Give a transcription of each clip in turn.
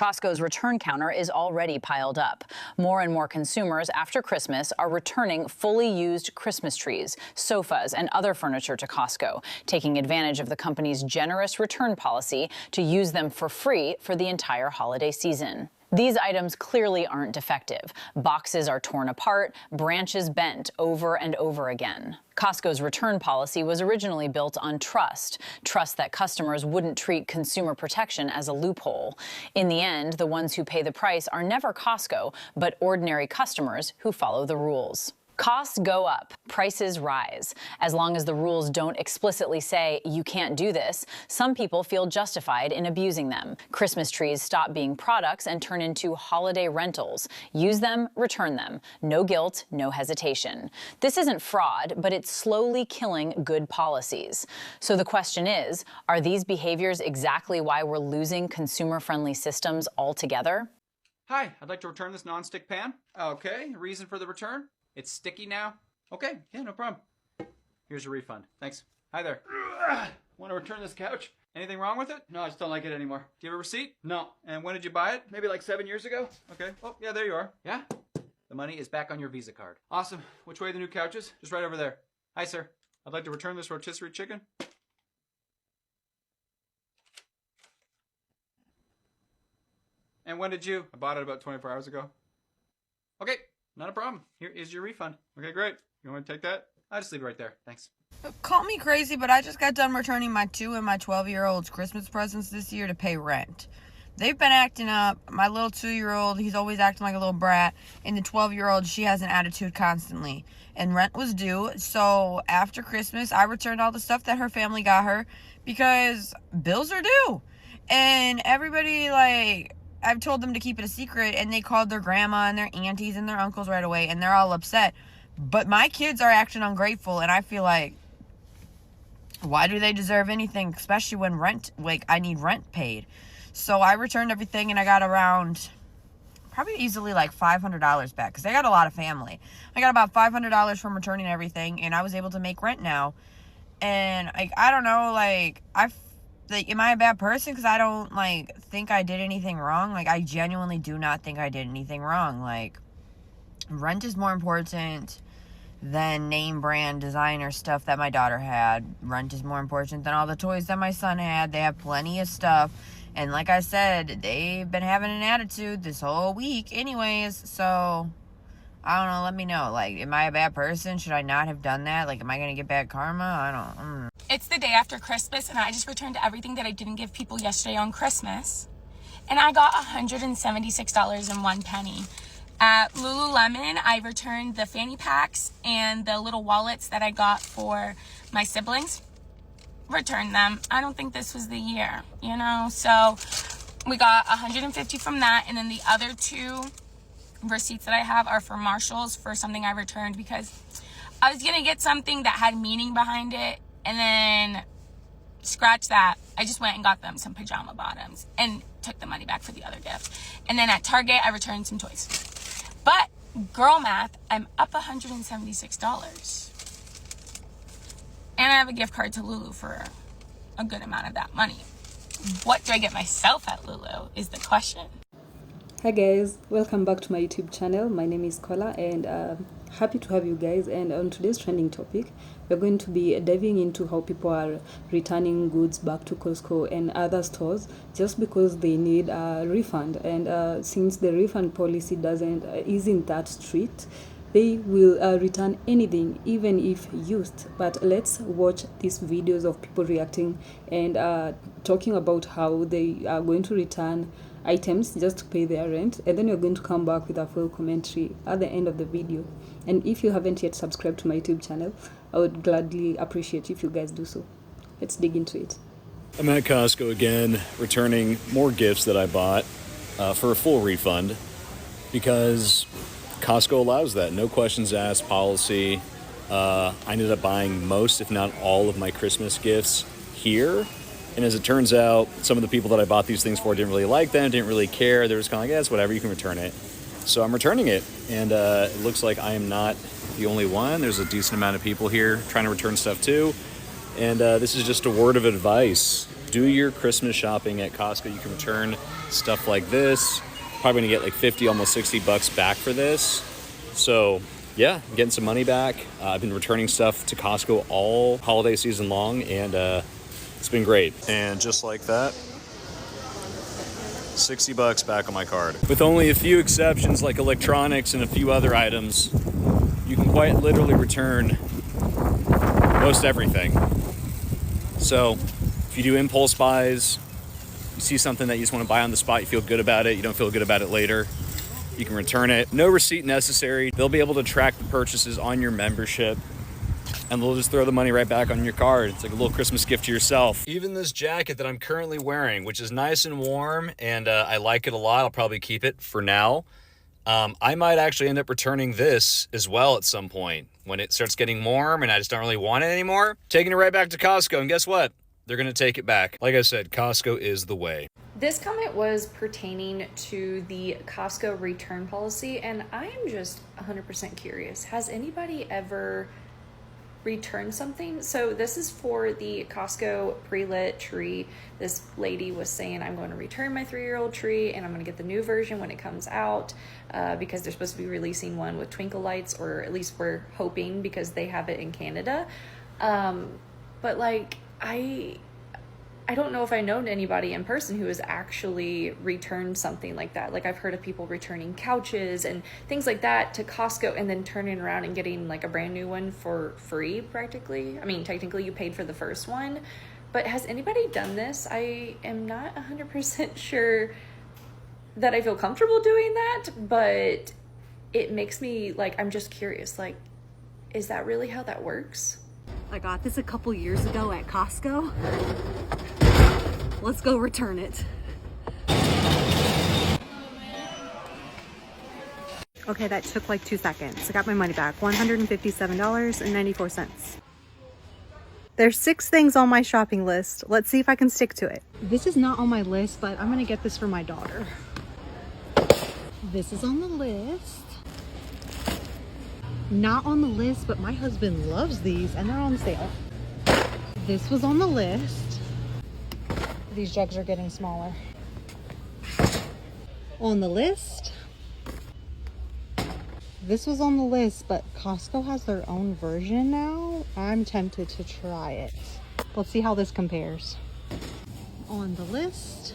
Costco's return counter is already piled up. More and more consumers after Christmas are returning fully used Christmas trees, sofas, and other furniture to Costco, taking advantage of the company's generous return policy to use them for free for the entire holiday season. These items clearly aren't defective. Boxes are torn apart, branches bent over and over again. Costco's return policy was originally built on trust that customers wouldn't treat consumer protection as a loophole. In the end, the ones who pay the price are never Costco, but ordinary customers who follow the rules. Costs go up, prices rise. As long as the rules don't explicitly say you can't do this, some people feel justified in abusing them. Christmas trees stop being products and turn into holiday rentals. Use them, return them. No guilt, no hesitation. This isn't fraud, but it's slowly killing good policies. So the question is, are these behaviors exactly why we're losing consumer-friendly systems altogether? Hi, I'd like to return this nonstick pan. Okay, reason for the return? It's sticky now? Okay, yeah, no problem. Here's your refund. Thanks. Hi there. Want to return this couch? Anything wrong with it? No, I just don't like it anymore. Do you have a receipt? No. And when did you buy it? Maybe like 7 years ago? Okay. Oh, yeah, there you are. Yeah? The money is back on your Visa card. Awesome. Which way are the new couches? Just right over there. Hi, sir. I'd like to return this rotisserie chicken. And when did you? I bought it about 24 hours ago. Okay. Not a problem. Here is your refund. Okay, great. You want to take that? I'll just leave it right there. Thanks. Call me crazy, but I just got done returning my 2 and my 12-year-old's Christmas presents this year to pay rent. They've been acting up. My little 2-year-old, he's always acting like a little brat. And the 12-year-old, she has an attitude constantly. And rent was due. So after Christmas, I returned all the stuff that her family got her because bills are due. And everybody, I've told them to keep it a secret, and they called their grandma and their aunties and their uncles right away, and they're all upset. But my kids are acting ungrateful, and I feel like, why do they deserve anything, especially when I need rent paid? So I returned everything, and I got around, probably easily $500 back, because I got a lot of family. I got about $500 from returning everything, and I was able to make rent now. And, I don't know, am I a bad person because I don't, think I did anything wrong? I genuinely do not think I did anything wrong. Rent is more important than name brand designer stuff that my daughter had. Rent is more important than all the toys that my son had. They have plenty of stuff. And like I said, they've been having an attitude this whole week anyways. So, I don't know. Let me know. Am I a bad person? Should I not have done that? Am I going to get bad karma? I don't. It's the day after Christmas, and I just returned everything that I didn't give people yesterday on Christmas. And I got $176.01. At Lululemon, I returned the fanny packs and the little wallets that I got for my siblings. Returned them. I don't think this was the year, So we got $150 from that, and then the other 2 receipts that I have are for Marshalls for something I returned because I was going to get something that had meaning behind it. And then, scratch that, I just went and got them some pajama bottoms and took the money back for the other gift. And then at Target, I returned some toys. But, girl math, I'm up $176. And I have a gift card to Lulu for a good amount of that money. What do I get myself at Lulu is the question. Hi guys, welcome back to my YouTube channel. My name is Kola, and happy to have you guys. And on today's trending topic, we're going to be diving into how people are returning goods back to Costco and other stores just because they need a refund. And since the refund policy isn't that strict, they will return anything, even if used. But let's watch these videos of people reacting and talking about how they are going to return items just to pay their rent, and then we're going to come back with a full commentary at the end of the video. And if you haven't yet subscribed to my YouTube channel, I would gladly appreciate if you guys do so. Let's dig into it. I'm at Costco again, returning more gifts that I bought for a full refund because Costco allows that. No questions asked policy. I ended up buying most, if not all, of my Christmas gifts here. And as it turns out, some of the people that I bought these things for didn't really like them, didn't really care. They were just kind of like, yeah, it's whatever, you can return it. So I'm returning it. And it looks like I am not the only one. There's a decent amount of people here trying to return stuff too. And this is just a word of advice. do your Christmas shopping at Costco. You can return stuff like this. Probably gonna get like 50, almost 60 bucks back for this. So yeah, I'm getting some money back. I've been returning stuff to Costco all holiday season long, and it's been great. And just like that, 60 bucks back on my card. With only a few exceptions like electronics and a few other items, you can quite literally return most everything. So if you do impulse buys, you see something that you just want to buy on the spot, you feel good about it, you don't feel good about it later, you can return it. No receipt necessary. They'll be able to track the purchases on your membership, and they'll just throw the money right back on your card. It's like a little Christmas gift to yourself. Even this jacket that I'm currently wearing, which is nice and warm, and I like it a lot. I'll probably keep it for now. I might actually end up returning this as well at some point. When it starts getting warm and I just don't really want it anymore, taking it right back to Costco, and guess what? They're gonna take it back. Like I said, Costco is the way. This comment was pertaining to the Costco return policy, and I am just 100% curious. Has anybody ever returned something? So this is for the Costco pre-lit tree. This lady was saying, I'm going to return my 3-year-old tree, and I'm going to get the new version when it comes out, because they're supposed to be releasing one with twinkle lights, or at least we're hoping, because they have it in Canada. But like, I don't know if I know anybody in person who has actually returned something like that. Like, I've heard of people returning couches and things like that to Costco and then turning around and getting like a brand new one for free practically. I mean, technically you paid for the first one, but has anybody done this? I am not 100% sure that I feel comfortable doing that, but it makes me like, I'm just curious, like, is that really how that works? I got this a couple years ago at Costco. Let's go return it. Okay, that took like 2 seconds. I got my money back, $157.94. There's 6 things on my shopping list. Let's see if I can stick to it. This is not on my list, but I'm gonna get this for my daughter. This is on the list. Not on the list, but my husband loves these and they're on sale. This was on the list. These jugs are getting smaller. On the list. This was on the list, but Costco has their own version now. I'm tempted to try it. Let's see how this compares. On the list.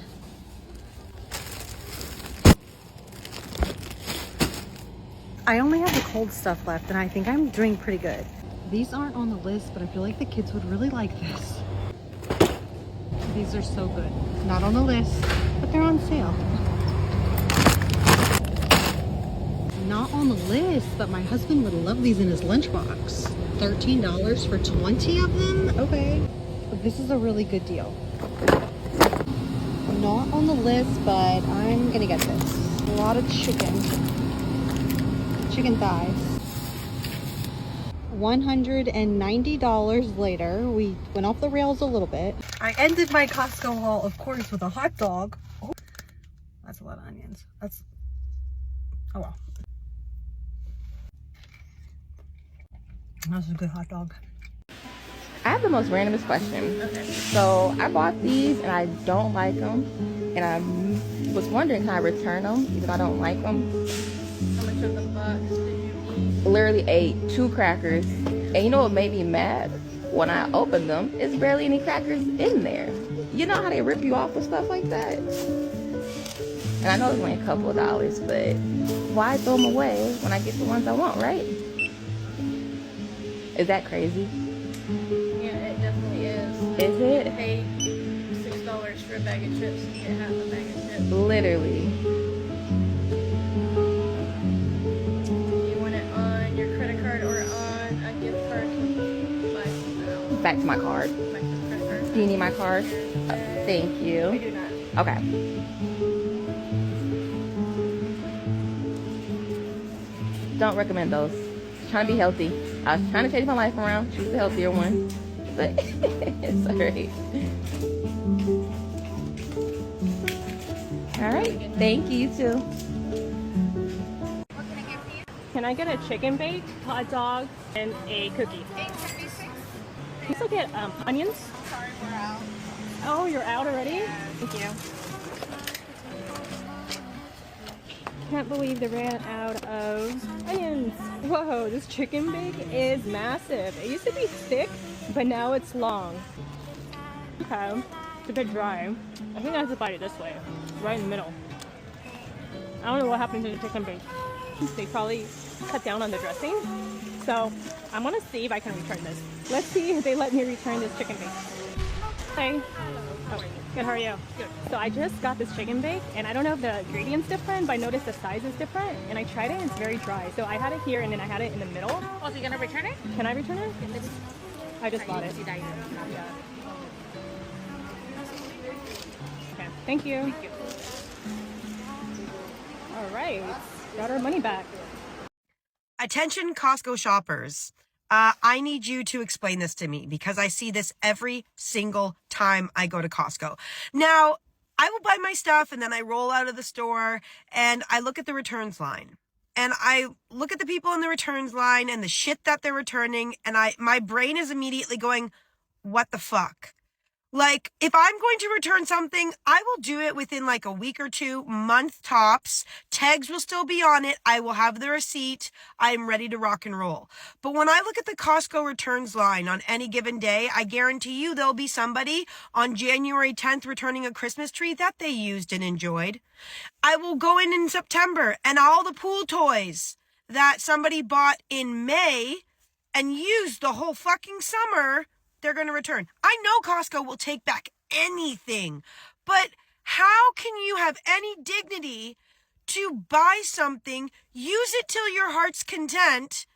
I only have the cold stuff left, and I think I'm doing pretty good. These aren't on the list, but I feel like the kids would really like this. These are so good. Not on the list, but they're on sale. Not on the list, but my husband would love these in his lunchbox. $13 for 20 of them? Okay. But this is a really good deal. Not on the list, but I'm gonna get this. A lot of chicken thighs. $190 later. We went off the rails a little bit. I ended my Costco haul, of course, with a hot dog. Oh, that's a lot of onions. That's, oh well. That's a good hot dog. I have the most randomest question. Okay. So I bought these and I don't like them, and I was wondering, can I return them if I don't like them? How much of the box did you eat? Literally ate 2 crackers, and you know what made me mad? When I opened them, it's barely any crackers in there. You know how they rip you off with stuff like that? And I know it's only a couple of dollars, but why throw them away when I get the ones I want, right? Is that crazy? Yeah, it definitely is. Is it? You pay $6 for a bag of chips and you get half a bag of chips. Literally. You want it on your credit card or on a gift card? Back to my card. Back to the credit card. Do you need my card? Thank you. I do not. Okay. Don't recommend those. Trying to be healthy. I was trying to change my life around, choose the healthier one, but it's alright. Alright, thank you too. What can I get for you? Can I get a chicken bake, hot dog, and a cookie? $8.36. Can you still get onions? Sorry, we're out. Oh, you're out already? Thank you. Can't believe they ran out of onions. Whoa, this chicken bake is massive. It used to be thick, but now it's long. Okay, it's a bit dry. I think I have to bite it this way, right in the middle. I don't know what happened to the chicken bake. They probably cut down on the dressing. So I'm gonna see if I can return this. Let's see if they let me return this chicken bake. Hey. Oh, good, how are you? Good. So I just got this chicken bake, and I don't know if the ingredient's different, but I noticed the size is different, and I tried it and it's very dry. So I had it here, and then I had it in the middle. Oh, so you're gonna return it? Can I return it? I just bought it. Yeah. Okay, thank you. Thank you. All right, got our money back. Attention Costco shoppers. I need you to explain this to me because I see this every single time I go to Costco. Now, I will buy my stuff and then I roll out of the store and I look at the returns line. And I look at the people in the returns line and the shit that they're returning, and my brain is immediately going, what the fuck? Like, if I'm going to return something, I will do it within like a week or 2, month tops. Tags will still be on it. I will have the receipt. I'm ready to rock and roll. But when I look at the Costco returns line on any given day, I guarantee you there'll be somebody on January 10th returning a Christmas tree that they used and enjoyed. I will go in September and all the pool toys that somebody bought in May and used the whole fucking summer, they're going to return. I know Costco will take back anything, but how can you have any dignity to buy something, use it till your heart's content,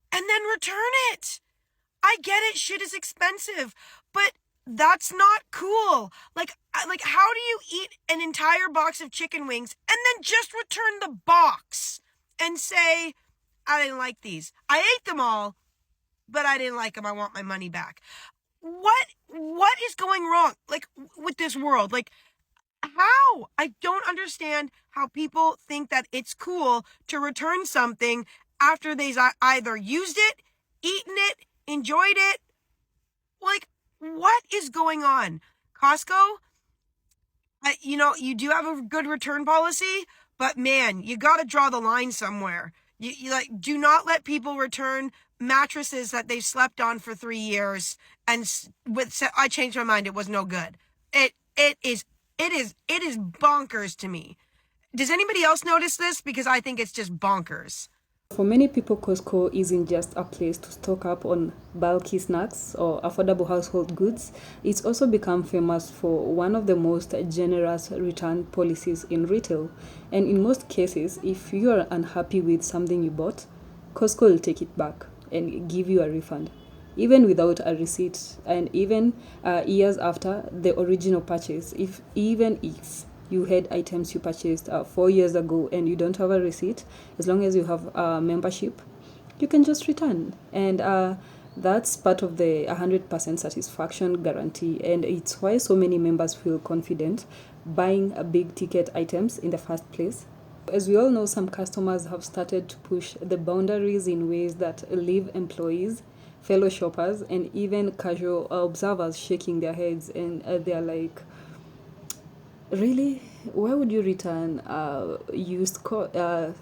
and then return it? I get it, shit is expensive, but that's not cool. Like how do you eat an entire box of chicken wings and then just return the box and say, I didn't like these. I ate them all, but I didn't like them. I want my money back. What is going wrong, like, with this world? Like, how? I don't understand how people think that it's cool to return something after they've either used it, eaten it, enjoyed it. Like, what is going on? Costco, you do have a good return policy, but man, you got to draw the line somewhere. You like, do not let people return mattresses that they've slept on for 3 years and I changed my mind. It was no good. It is bonkers to me. Does anybody else notice this? Because I think it's just bonkers. For many people, Costco isn't just a place to stock up on bulky snacks or affordable household goods. It's also become famous for one of the most generous return policies in retail. And in most cases, if you are unhappy with something you bought, Costco will take it back and give you a refund, even without a receipt, and even years after the original purchase. Even if you had items you purchased 4 years ago and you don't have a receipt, as long as you have a membership, you can just return. And that's part of the 100% satisfaction guarantee. And it's why so many members feel confident buying big ticket items in the first place. As we all know, some customers have started to push the boundaries in ways that leave employees, fellow shoppers, and even casual observers shaking their heads, and they're like, really? Why would you return a used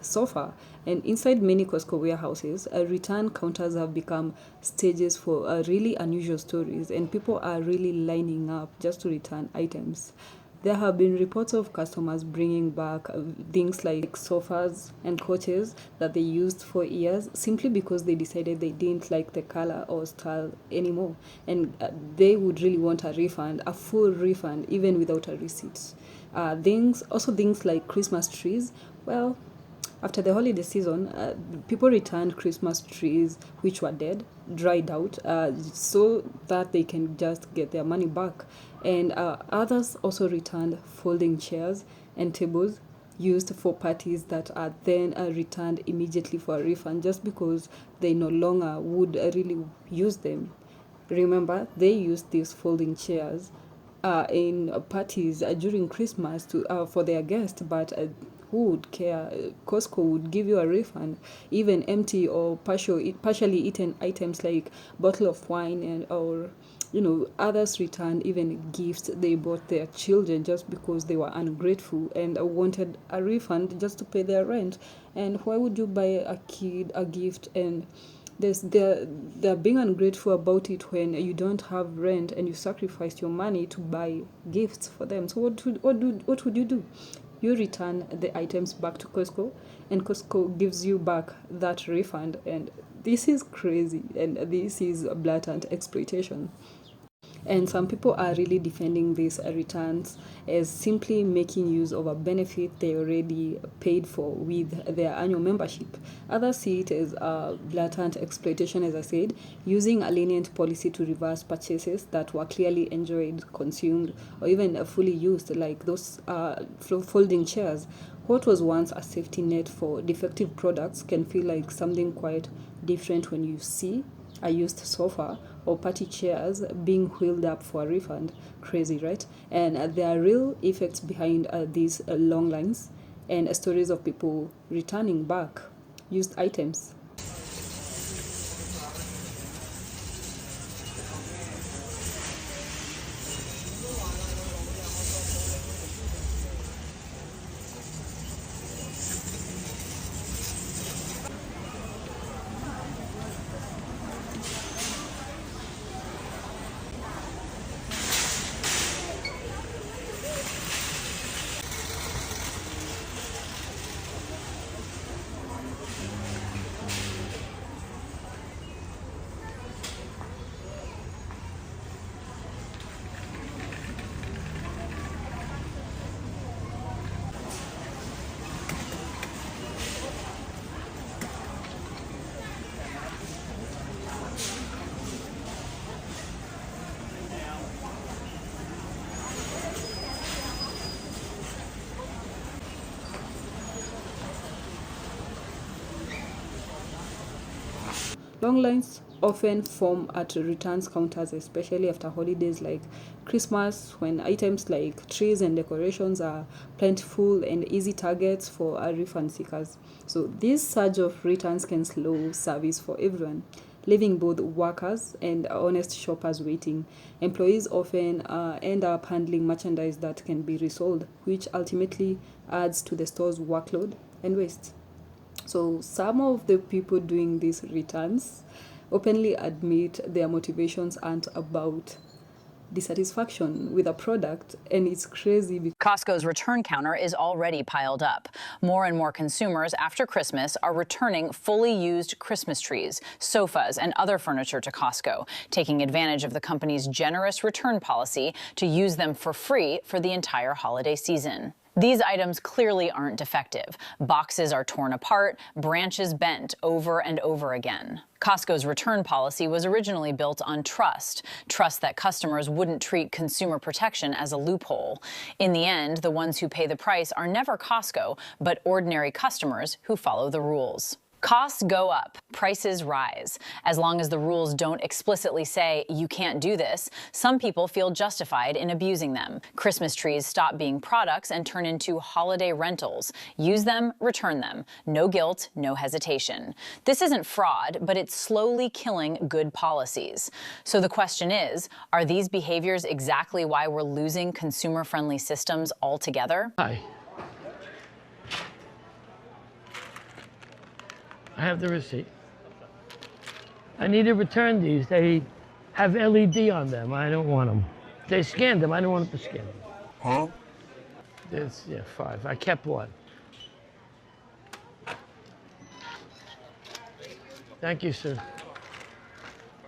sofa? And inside many Costco warehouses, return counters have become stages for really unusual stories, and people are really lining up just to return items. There have been reports of customers bringing back things like sofas and couches that they used for years simply because they decided they didn't like the color or style anymore. And they would really want a refund, a full refund, even without a receipt. Things like Christmas trees. Well, after the holiday season, people returned Christmas trees which were dead, dried out, so that they can just get their money back. And others also returned folding chairs and tables used for parties that are then returned immediately for a refund just because they no longer would really use them. Remember, they used these folding chairs in parties during Christmas for their guests, but who would care? Costco would give you a refund, even empty or partially eaten items like bottle of wine or Others returned even gifts they bought their children just because they were ungrateful and wanted a refund just to pay their rent. And why would you buy a kid a gift and they're being ungrateful about it when you don't have rent and you sacrificed your money to buy gifts for them? So what would you do? You return the items back to Costco, and Costco gives you back that refund. And this is crazy, and this is blatant exploitation. And some people are really defending these returns as simply making use of a benefit they already paid for with their annual membership. Others see it as a blatant exploitation, as I said, using a lenient policy to reverse purchases that were clearly enjoyed, consumed, or even fully used, like those folding chairs. What was once a safety net for defective products can feel like something quite different when you see a used sofa or party chairs being wheeled up for a refund. Crazy, right? And there are real effects behind these long lines and stories of people returning back used items. Long lines often form at returns counters, especially after holidays like Christmas, when items like trees and decorations are plentiful and easy targets for refund seekers. So this surge of returns can slow service for everyone, leaving both workers and honest shoppers waiting. Employees often end up handling merchandise that can be resold, which ultimately adds to the store's workload and waste. So some of the people doing these returns openly admit their motivations aren't about dissatisfaction with a product, and it's crazy because Costco's return counter is already piled up. More and more consumers after Christmas are returning fully used Christmas trees, sofas, and other furniture to Costco, taking advantage of the company's generous return policy to use them for free for the entire holiday season. These items clearly aren't defective. Boxes are torn apart, branches bent over and over again. Costco's return policy was originally built on trust that customers wouldn't treat consumer protection as a loophole. In the end, the ones who pay the price are never Costco, but ordinary customers who follow the rules. Costs go up, prices rise. As long as the rules don't explicitly say you can't do this, some people feel justified in abusing them. Christmas trees stop being products and turn into holiday rentals. Use them, return them. No guilt, no hesitation. This isn't fraud, but it's slowly killing good policies. So the question is, are these behaviors exactly why we're losing consumer-friendly systems altogether? Hi. I have the receipt. I need to return these. They have LED on them. I don't want them. They scanned them. I don't want them to scan them. Huh? There's, 5. I kept one. Thank you, sir.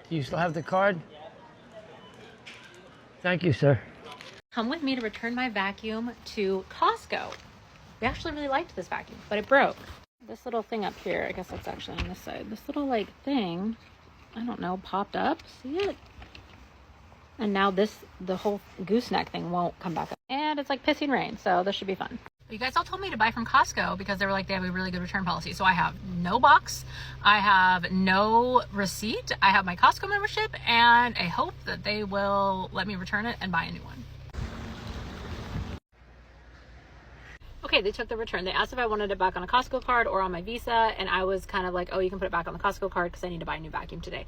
Do you still have the card? Thank you, sir. Come with me to return my vacuum to Costco. We actually really liked this vacuum, but it broke. This little thing up here, I guess that's actually on this side. This little thing, I don't know, popped up. See it? And now the whole gooseneck thing won't come back up. And it's like pissing rain, so this should be fun. You guys all told me to buy from Costco because they were like, they have a really good return policy. So I have no box, I have no receipt, I have my Costco membership, and I hope that they will let me return it and buy a new one. Okay, they took the return. They asked if I wanted it back on a Costco card or on my Visa, and I was kind of like, oh, you can put it back on the Costco card because I need to buy a new vacuum today.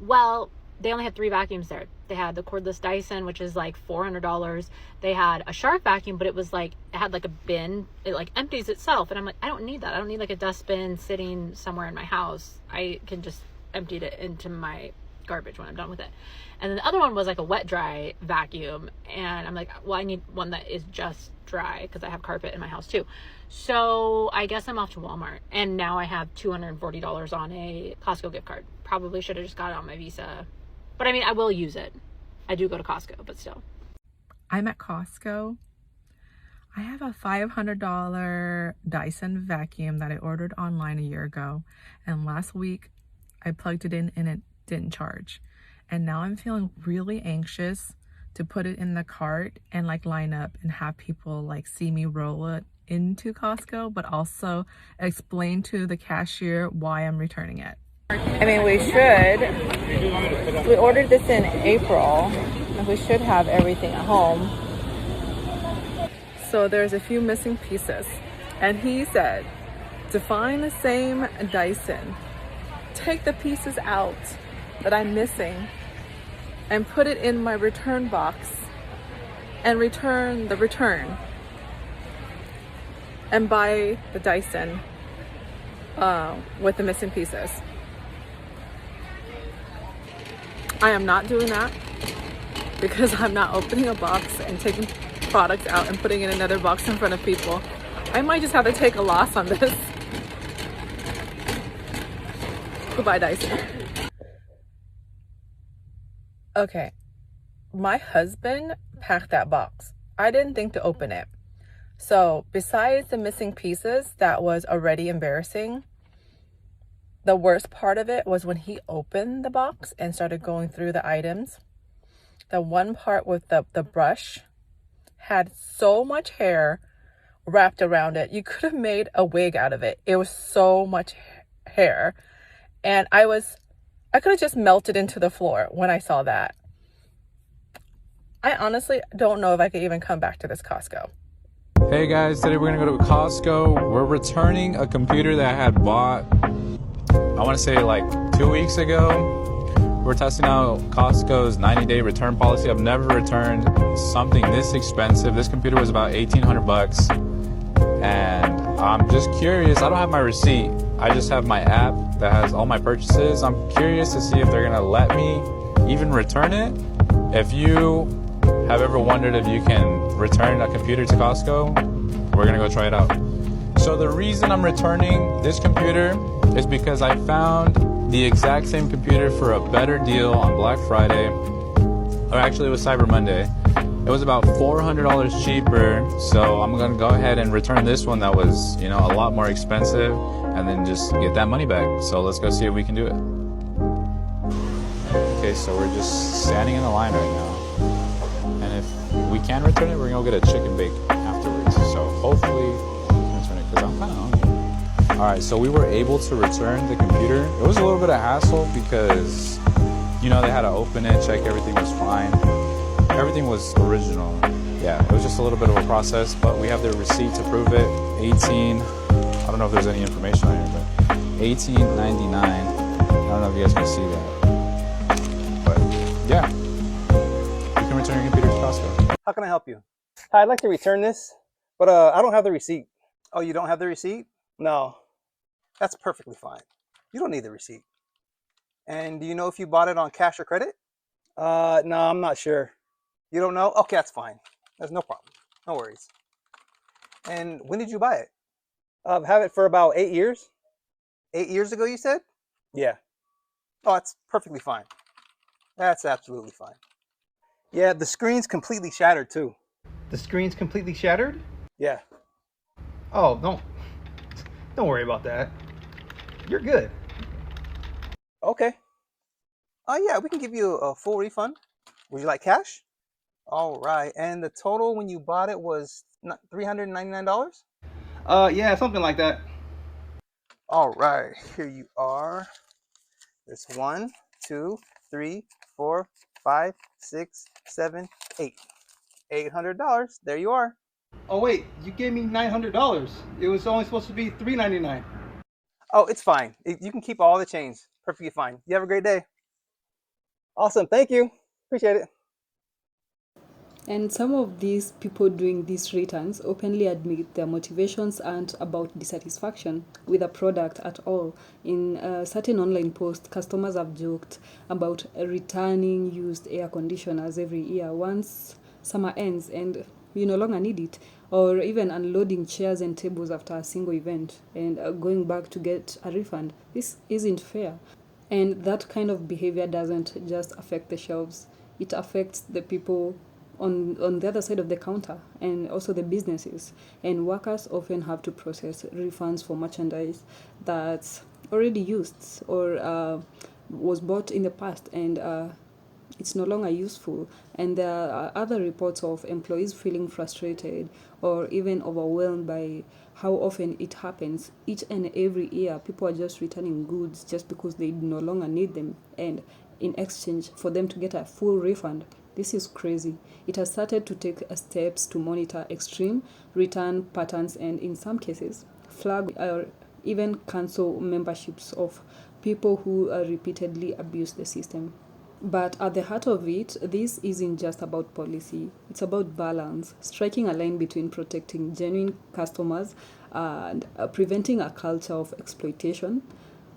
Well, they only had 3 vacuums there. They had the cordless Dyson, which is like $400. They had a Shark vacuum, but it was like, it had like a bin. It like empties itself. And I'm like, I don't need that. I don't need like a dustbin sitting somewhere in my house. I can just empty it into my garbage when I'm done with it. And then the other one was like a wet dry vacuum. And I'm like, well, I need one that is just dry because I have carpet in my house too. So I guess I'm off to Walmart. And now I have $240 on a Costco gift card. Probably should have just got it on my Visa. But I mean, I will use it. I do go to Costco, but still. I'm at Costco. I have a $500 Dyson vacuum that I ordered online a year ago. And last week I plugged it in and it didn't charge. And now I'm feeling really anxious to put it in the cart and like line up and have people like see me roll it into Costco, but also explain to the cashier why I'm returning it. I mean, we ordered this in April, and we should have everything at home. So there's a few missing pieces, and he said to find the same Dyson, take the pieces out that I'm missing and put it in my return box and return the return and buy the Dyson with the missing pieces. I am not doing that because I'm not opening a box and taking products out and putting in another box in front of people. I might just have to take a loss on this. Goodbye, Dyson. Okay, my husband packed that box. I didn't think to open it. So besides the missing pieces, that was already embarrassing. The worst part of it was when he opened the box and started going through the items. The one part with the brush had so much hair wrapped around it. You could have made a wig out of it. It was so much hair. And I could have just melted into the floor when I saw that. I honestly don't know if I could even come back to this Costco. Hey guys, today we're gonna go to Costco. We're returning a computer that I had bought, I wanna say like 2 weeks ago. We're testing out Costco's 90-day return policy. I've never returned something this expensive. This computer was about 1,800 bucks. And I'm just curious, I don't have my receipt. I just have my app that has all my purchases. I'm curious to see if they're gonna let me even return it. If you have ever wondered if you can return a computer to Costco, we're gonna go try it out. So the reason I'm returning this computer is because I found the exact same computer for a better deal on Black Friday, or actually it was Cyber Monday. It was about $400 cheaper, so I'm gonna go ahead and return this one that was, a lot more expensive, and then just get that money back. So let's go see if we can do it. Okay, so we're just standing in the line right now, and if we can return it, we're gonna go get a chicken bake afterwards. So hopefully we can return it, because I'm kind of hungry. All right, so we were able to return the computer. It was a little bit of hassle because, they had to open it, check everything was fine. Everything was original. Yeah, it was just a little bit of a process, but we have the receipt to prove it. I don't know if there's any information on here, but $18.99. I don't know if you guys can see that. But yeah, you can return your computer to Costco. How can I help you? Hi, I'd like to return this, but I don't have the receipt. Oh, you don't have the receipt? No. That's perfectly fine. You don't need the receipt. And do you know if you bought it on cash or credit? No, I'm not sure. You don't know? Okay, that's fine. There's no problem. No worries. And when did you buy it? I've had it for about 8 years. 8 years ago, you said? Yeah. Oh, that's perfectly fine. That's absolutely fine. Yeah, the screen's completely shattered too. The screen's completely shattered? Yeah. Oh, don't worry about that. You're good. Okay. Oh yeah, we can give you a full refund. Would you like cash? All right. And the total when you bought it was $399? Yeah, something like that. All right. Here you are. There's 1, 2, 3, 4, 5, 6, 7, 8. $800. There you are. Oh wait, you gave me $900. It was only supposed to be $399. Oh, it's fine. You can keep all the change. Perfectly fine. You have a great day. Awesome. Thank you. Appreciate it. And some of these people doing these returns openly admit their motivations aren't about dissatisfaction with a product at all. In certain online posts, customers have joked about returning used air conditioners every year once summer ends and you no longer need it, or even unloading chairs and tables after a single event and going back to get a refund. This isn't fair. And that kind of behavior doesn't just affect the shelves, it affects the people on the other side of the counter and also the businesses. And workers often have to process refunds for merchandise that's already used or was bought in the past and it's no longer useful. And there are other reports of employees feeling frustrated or even overwhelmed by how often it happens. Each and every year, people are just returning goods just because they no longer need them, and in exchange for them to get a full refund. This is crazy. It has started to take steps to monitor extreme return patterns and, in some cases, flag or even cancel memberships of people who repeatedly abuse the system. But at the heart of it, this isn't just about policy. It's about balance, striking a line between protecting genuine customers and preventing a culture of exploitation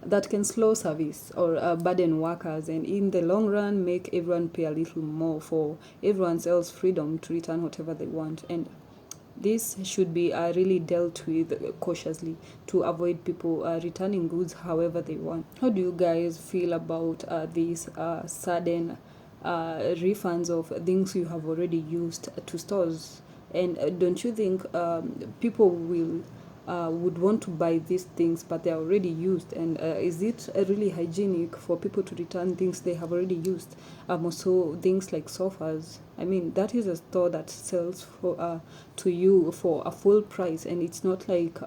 that can slow service or burden workers and in the long run make everyone pay a little more for everyone else's freedom to return whatever they want. And this should be really dealt with cautiously to avoid people returning goods however they want. How do you guys feel about these sudden refunds of things you have already used to stores? And don't you think people would want to buy these things but they're already used? And is it really hygienic for people to return things they have already used? Also things like sofas. I mean, that is a store that sells for to you for a full price, and it's not like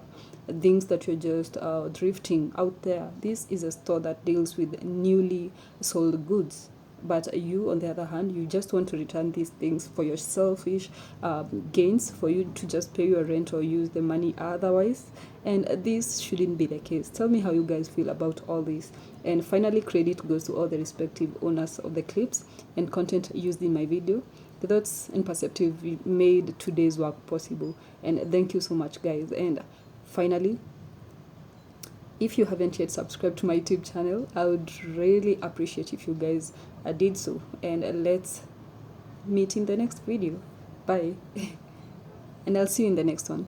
things that you're just drifting out there. This is a store that deals with newly sold goods. But you, on the other hand, you just want to return these things for your selfish gains, for you to just pay your rent or use the money otherwise. And this shouldn't be the case. Tell me how you guys feel about all this. And finally, credit goes to all the respective owners of the clips and content used in my video. The thoughts and perspective made today's work possible. And thank you so much, guys. And finally, if you haven't yet subscribed to my YouTube channel, I would really appreciate if you guys did so. And let's meet in the next video. Bye. And I'll see you in the next one.